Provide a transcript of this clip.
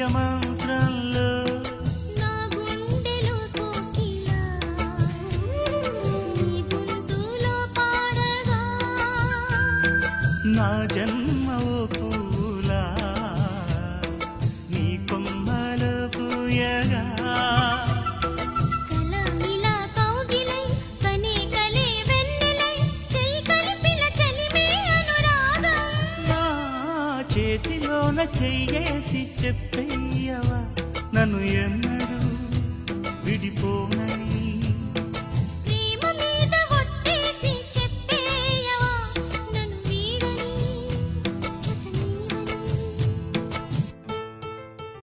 మంత్రంలో నా గుండెలో కోకిలా నీ గొంతులో పాడగా నా జన్మ ఓ పూలా నీ కొమ్మలో పూయగా కల ఇలా కౌగిలై కనే కలే వెన్నెలై చెయ్యి కలిపిన చలిమే అనురాగం నా చేతిలోన చెయ్యేసి చెప్పేయవా నన్ను ఎన్నడూ విడిపోన